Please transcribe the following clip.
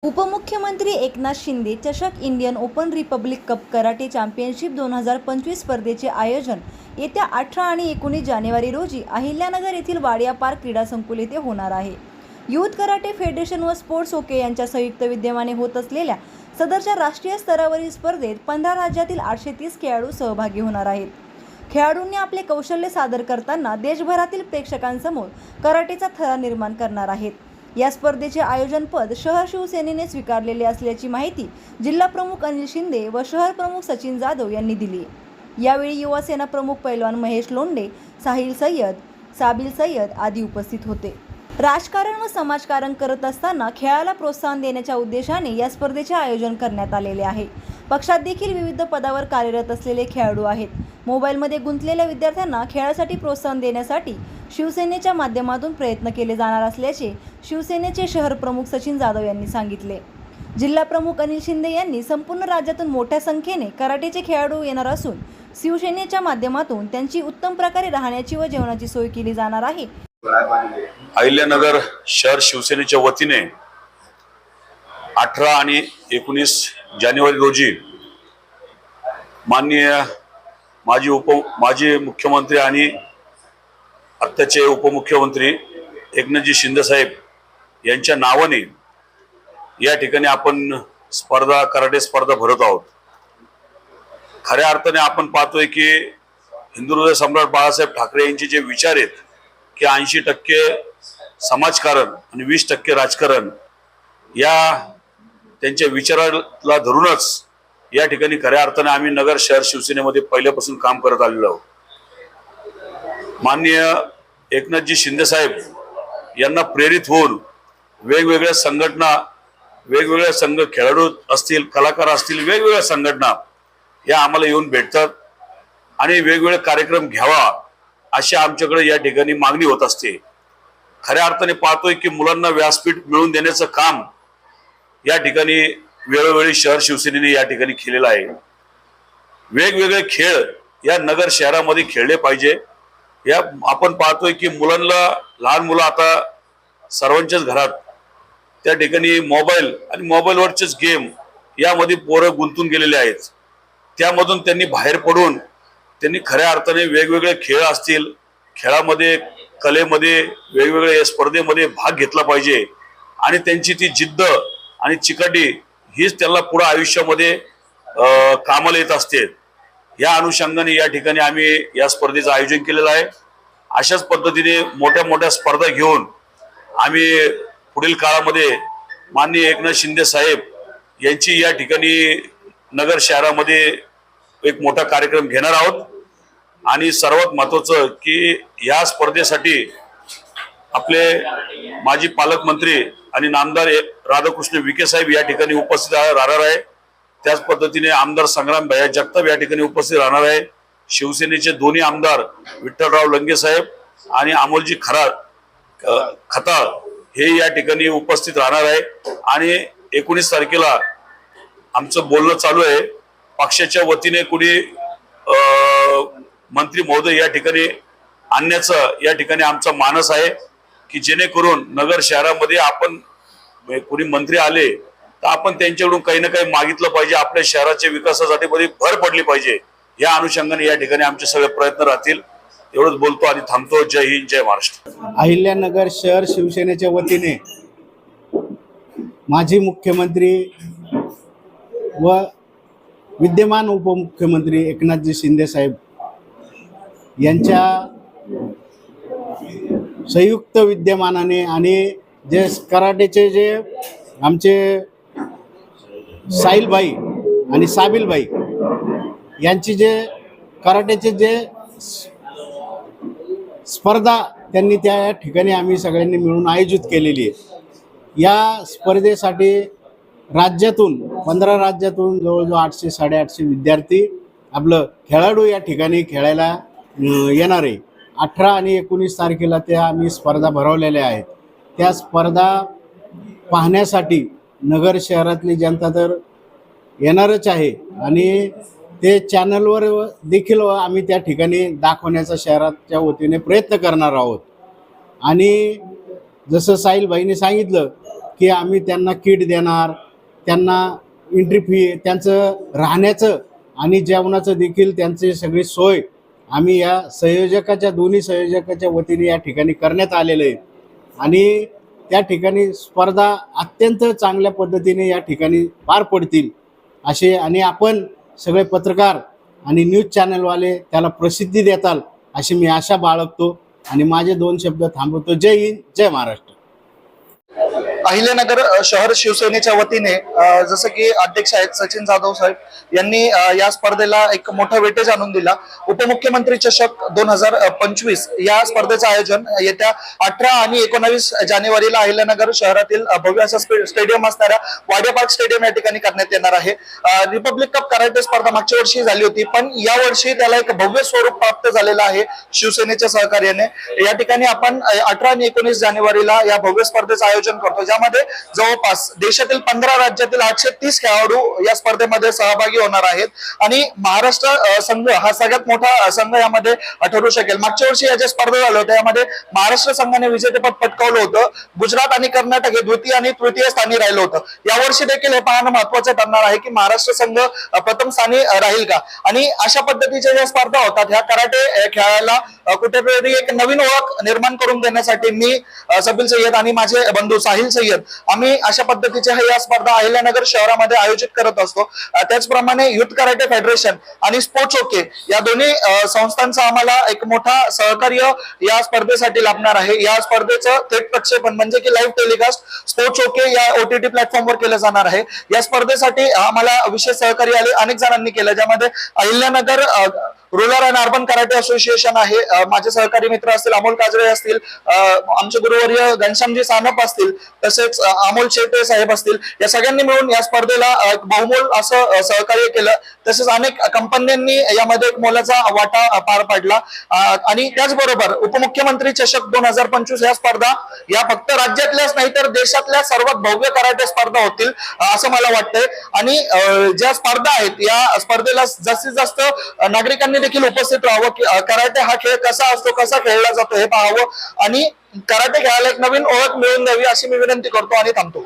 उपमुख्यमंत्री एकनाथ शिंदे चषक Indian open Republic cup karate championship 2025 स्पर्धेचे आयोजन येत्या 18 आणि 19 जानेवारी रोजी अहिल्यानगर येथील वाडिया पार्क क्रीडा संकुल येथे होणार आहे। यूथ कराटे फेडरेशन व स्पोर्ट्स ओके यांच्या संयुक्त विद्यमाने होत असलेल्या सदरच्या राष्ट्रीय स्तरावरील स्पर्धेत 15 राज्यातील 830 खेळाडू सहभागी होणार आहेत। खेळाडूंनी आपले कौशल्य सादर करताना देशभरातील प्रेक्षकांसमोर कराटेचा थरार निर्माण करणार आहेत। या स्पर्धेचे आयोजनपद शहर शिवसेनेने स्वीकारलेले असल्याची माहिती जिल्हा प्रमुख अनिल शिंदे व शहर प्रमुख सचिन जाधव यांनी दिली। यावेळी युवा सेना प्रमुख पैलवान महेश लोंढे, साहिल सय्यद, साबिल सय्यद आदी उपस्थित होते। राजकारण व समाजकारण करत असताना खेळाला प्रोत्साहन देण्याच्या उद्देशाने या स्पर्धेचे आयोजन करण्यात आलेले आहे। पक्षात देखील विविध पदावर कार्यरत असलेले खेळाडू आहेत। मोबाईलमध्ये गुंतलेल्या विद्यार्थ्यांना खेळासाठी प्रोत्साहन देण्यासाठी शिवसेनेच्या माध्यमातून प्रयत्न केले जाणार असल्याचे शिवसेनेचे शहर प्रमुख सचिन जाधव यांनी सांगितले। जिल्हा प्रमुख अनिल शिंदे यांनी संपूर्ण राज्यातून मोठ्या संख्येने कराटेचे खेळाडू येणार असून शिवसेनेच्या माध्यमातून त्यांची उत्तम प्रकारे राहण्याची व जेवणाची सोय केली जाणार आहे। अहिल्यानगर शहर शिवसेनेच्या वतीने 18 आणि 19 जानेवारी रोजी माननीय माजी मुख्यमंत्री आणि आत्ताचे उपमुख्यमंत्री एकनाथजी शिंदे साहेब यांच्या नावाने या ठिकाणी आपण कराटे स्पर्धा भरत आहोत। खऱ्या अर्थाने आपण पाहतोय की हिंदुहृदय सम्राट बाळासाहेब ठाकरे यांचे जे विचार आहेत की 80% समाजकारण आणि 20% राजकारण, या त्यांच्या विचाराला धरूनच या ठिकाणी खऱ्या अर्थाने आम्ही नगर शहर शिवसेनेमध्ये पहिल्यापासून काम करत आलेलो आहोत। माननीय एकनाथजी शिंदे साहेब यांना प्रेरित होऊन वेगवेगळ्या संघटना, वेगवेगळ्या संघ, खेळाडू असतील, कलाकार असतील, वेगवेगळ्या संघटना या आम्हाला येऊन भेटतात आणि वेगवेगळे कार्यक्रम घ्यावा अशी आमच्याकडे या ठिकाणी मागणी होत असते। खऱ्या अर्थाने पाहतोय की मुलांना व्यासपीठ मिळवून देण्याचं काम या ठिकाणी वेळोवेळी शहर शिवसेनेने या ठिकाणी केलेलं आहे। वेगवेगळे खेळ या नगर शहरामध्ये खेळले पाहिजे। या आपण पाहतोय की मुलांना, लहान मुलं आता सर्वांच्याच घरात त्या ठिकाणी मोबाईल आणि मोबाईलवरचेच गेम यामध्ये पोरं गुंतून गेलेले आहेत। त्यामधून त्यांनी बाहेर पडून त्यांनी खऱ्या अर्थाने वेगवेगळे खेळ असतील, खेळामध्ये, कलेमध्ये, वेगवेगळ्या स्पर्धेमध्ये भाग घेतला पाहिजे आणि त्यांची ती जिद्द आणि चिकाटी हीच त्यांना पुढे आयुष्यामध्ये कामाला येत असते। या अनुषंगाने या ठिकाणी आम्ही या स्पर्धेचं आयोजन केलेलं आहे। अशाच पद्धतीने मोठ्या मोठ्या स्पर्धा घेऊन आम्ही पुढील काळामध्ये माननीय एकनाथ शिंदे साहेब यांची या ठिकाणी नगर शहरामध्ये एक मोठा कार्यक्रम घेणार आहोत। आणि सर्वात महत्त्वाचं की या स्पर्धेसाठी आपले माजी पालकमंत्री आणि नामदार राधाकृष्ण विखे साहेब या ठिकाणी उपस्थित राहणार आहे। त्याच पद्धतीने आमदार संग्राम भैया जगताप या ठिकाणी उपस्थित राहणार आहे। शिवसेनेचे दोन्ही आमदार विठ्ठलराव लंगे साहेब आणि अमोलजी खताळ हे या ठिकाणी उपस्थित राहणार आहे। आणि 19 तारखेला आमचं बोलणं चालू आहे। पक्षाच्या वतीने कुणी मंत्री महोदय या ठिकाणी आणण्याचं या ठिकाणी आमचा मानस आहे की जेणेकरून नगर शहरामध्ये आपण कुणी मंत्री आले तर आपण त्यांच्याकडून काही ना काही मागितलं पाहिजे, आपल्या शहराच्या विकासासाठी भर पडली पाहिजे। या अनुषंगाने या ठिकाणी आमचे सगळे प्रयत्न राहतील। एवढंच बोलतो आणि थांबतो। जय हिंद, जय महाराष्ट्र। अहिल्यानगर शहर शिवसेनेच्या वतीने माजी मुख्यमंत्री व विद्यमान उपमुख्यमंत्री एकनाथजी शिंदे साहेब यांच्या संयुक्त विद्यमानाने आणि जे कराटेचे जे आमचे साहिलबाई आणि साबिलबाई यांची जे कराटेचे जे स्पर्धा त्यांनी त्या ठिकाणी आम्ही सगळ्यांनी मिळून आयोजित केलेली आहे। या स्पर्धेसाठी राज्यातून 15 राज्यातून जवळजवळ 800-850 विद्यार्थी आपलं खेळाडू या ठिकाणी खेळायला येणार आहे। 18 आणि 19 तारखेला त्या आम्ही स्पर्धा भरवलेल्या आहेत। त्या स्पर्धा पाहण्यासाठी नगर शहरातली जनता तर येणारच आहे आणि ते चॅनलवर देखील आम्ही त्या ठिकाणी दाखवण्याचा शहराच्या वतीने प्रयत्न करणार आहोत। आणि जसं साहिलबाईंनी सांगितलं की आम्ही त्यांना किट देणार, त्यांना एंट्री फी, त्यांचं राहण्याचं आणि जेवणाचं देखील त्यांची सगळी सोय आम्ही या दोन्ही संयोजकाच्या वतीने या ठिकाणी करण्यात आलेलं आहे. आणि त्या ठिकाणी स्पर्धा अत्यंत चांगल्या पद्धतीने या ठिकाणी पार पडतील असे, आणि आपण सगळे पत्रकार आणि न्यूज चॅनलवाले त्याला प्रसिद्धी देताल अशी मी आशा बाळगतो आणि माझे 2 शब्द थांबवतो. जय हिंद, जय महाराष्ट्र. अहिल्यानगर शहर शिवसेनेच्या वतीने जसं की अध्यक्ष आहेत सचिन जाधव साहेब यांनी या स्पर्धेला एक मोठा वेटेज आणून दिला. उपमुख्यमंत्री चषक 2025 या स्पर्धेचं आयोजन येत्या 18 आणि 19 जानेवारीला अहिल्यानगर शहरातील भव्य असं स्टेडियम असणाऱ्या वाडिया पार्क स्टेडियम या ठिकाणी करण्यात येणार आहे. रिपब्लिक कप कराटे स्पर्धा मागच्या वर्षी झाली होती, पण या वर्षी त्याला एक भव्य स्वरूप प्राप्त झालेलं आहे शिवसेनेच्या सहकार्याने. या ठिकाणी आपण 18 आणि 19 जानेवारीला या भव्य स्पर्धेचं आयोजन करतो, ज्यामध्ये जवळपास देशातील 15 राज्यातील 830 खेळाडू या स्पर्धेमध्ये सहभागी होणार आहेत आणि महाराष्ट्र संघ हा सगळ्यात मोठा संघ यामध्ये ठरू शकेल. मागच्या वर्षी या ज्या स्पर्धा झाल्या होत्या यामध्ये महाराष्ट्र संघाने विजेतेपद पटकावलं होतं. गुजरात आणि कर्नाटक हे द्वितीय आणि तृतीय स्थानी राहिलं होतं. यावर्षी देखील हे पाहणं महत्वाचं ठरणार आहे की महाराष्ट्र संघ प्रथम स्थानी राहील का. आणि अशा पद्धतीच्या ज्या स्पर्धा होतात ह्या कराटे खेळाला कुठेतरी एक नवीन ओळख निर्माण करून देण्यासाठी मी सबिल सय्यद आणि माझे बंधू साहिल सय्यद आम्ही अशा पद्धतीच्या या स्पर्धा अहिल्यानगर शहरामध्ये आयोजित करत असतो. त्याचप्रमाणे युथ कराटे फेडरेशन आणि स्पोर्ट्स ओके या दोन्ही संस्थांचा आम्हाला एक मोठा सहकार्य या स्पर्धेसाठी लाभणार आहे. या स्पर्धेचं थेट प्रक्षेपण म्हणजे की लाईव्ह टेलिकास्ट स्पोर्ट्स ओके या OTT प्लॅटफॉर्मवर केलं जाणार आहे. या स्पर्धेसाठी आम्हाला विशेष सहकार्य अनेक जणांनी केलं, ज्यामध्ये Ahilyanagar rural and urban karate association आहे, माझे सहकारी मित्र असतील अमोल काजळे असतील, आमचे गुरुवर्य घनश्यामजी सानप असतील, तसेच अमोल शेटे साहेब असतील. या सगळ्यांनी मिळून या स्पर्धेला बहुमोल असं सहकार्य केलं. तसेच अनेक कंपन्यांनी यामध्ये एक मोलाचा वाटा पार पाडला. आणि त्याचबरोबर उपमुख्यमंत्री चषक 2025 या स्पर्धा या फक्त राज्यातल्याच नाही तर देशातल्या सर्वात भव्य कराटे स्पर्धा होतील असं मला वाटतंय. आणि ज्या स्पर्धा आहेत या स्पर्धेला जास्तीत जास्त नागरिकांनी देखील उपस्थित राहावं, की कराटे हा खेळ कसा असतो, कसा खेळला जातो हे पाहावं आणि कराटे खेळायला एक नवीन ओळख मिळवून द्यावी अशी मी विनंती करतो आणि थांबतो.